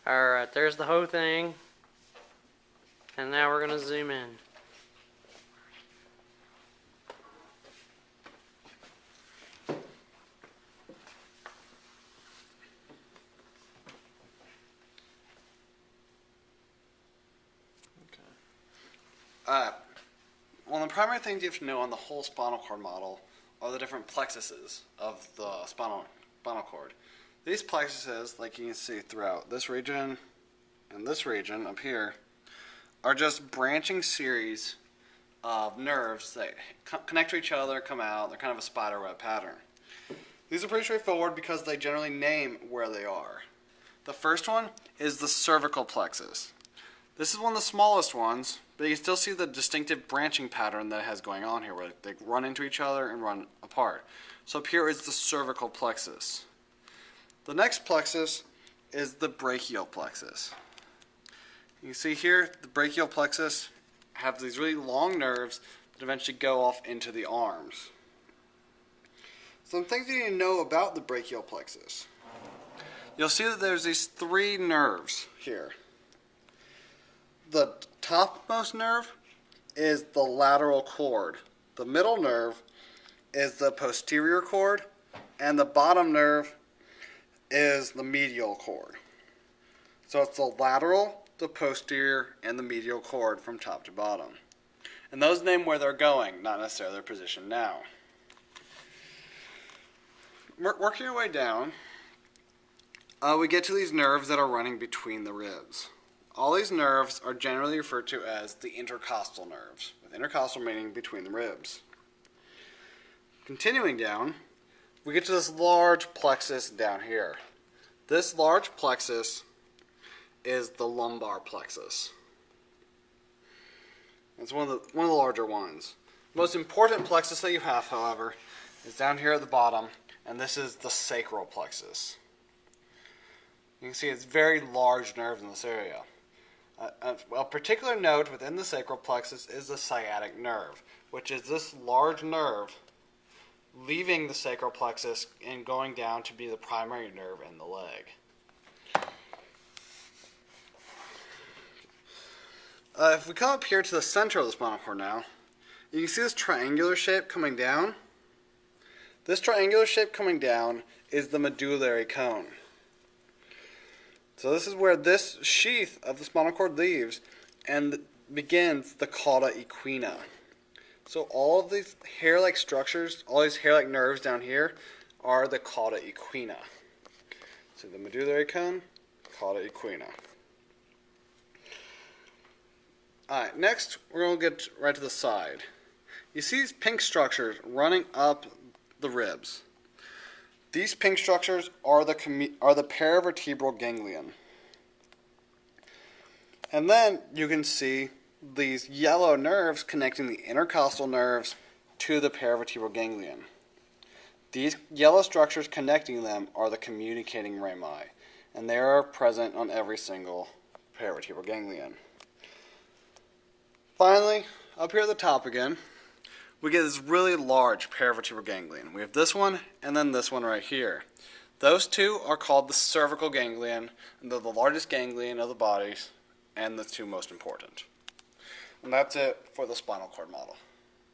Alright, there's the whole thing. And now we're going to zoom in. One of the primary things you have to know on the whole spinal cord model are the different plexuses of the spinal cord. These plexuses, like you can see throughout this region and this region up here, are just branching series of nerves that connect to each other, come out. They're kind of a spider web pattern. These are pretty straightforward because they generally name where they are. The first one is the cervical plexus. This is one of the smallest ones, but you can still see the distinctive branching pattern that it has going on here, where they run into each other and run apart. So up here is the cervical plexus. The next plexus is the brachial plexus. You can see here, the brachial plexus have these really long nerves that eventually go off into the arms. Some things you need to know about the brachial plexus. You'll see that there's these three nerves here. The topmost nerve is the lateral cord. The middle nerve is the posterior cord, and the bottom nerve is the medial cord. So it's the lateral, the posterior, and the medial cord from top to bottom. And those name where they're going, not necessarily their position now. Working your way down, we get to these nerves that are running between the ribs. All these nerves are generally referred to as the intercostal nerves, with intercostal meaning between the ribs. Continuing down, we get to this large plexus down here. This large plexus is the lumbar plexus. It's one of the larger ones. The most important plexus that you have, however, is down here at the bottom, and this is the sacral plexus. You can see it's very large nerves in this area. A particular note within the sacral plexus is the sciatic nerve, which is this large nerve leaving the sacral plexus and going down to be the primary nerve in the leg. If we come up here to the center of the spinal cord now, you can see this triangular shape coming down. This triangular shape coming down is the medullary cone. So this is where this sheath of the spinal cord leaves and begins the cauda equina. So all of these hair-like structures, all these hair-like nerves down here are the cauda equina. So the medullary cone, cauda equina. Alright, next we're going to get right to the side. You see these pink structures running up the ribs. These pink structures are the paravertebral ganglion. And then you can see these yellow nerves connecting the intercostal nerves to the paravertebral ganglion. These yellow structures connecting them are the communicating rami, and they are present on every single paravertebral ganglion. Finally, up here at the top again, we get this really large paravertebral ganglion. We have this one and then this one right here. Those two are called the cervical ganglion, and they're the largest ganglion of the body and the two most important. And that's it for the spinal cord model.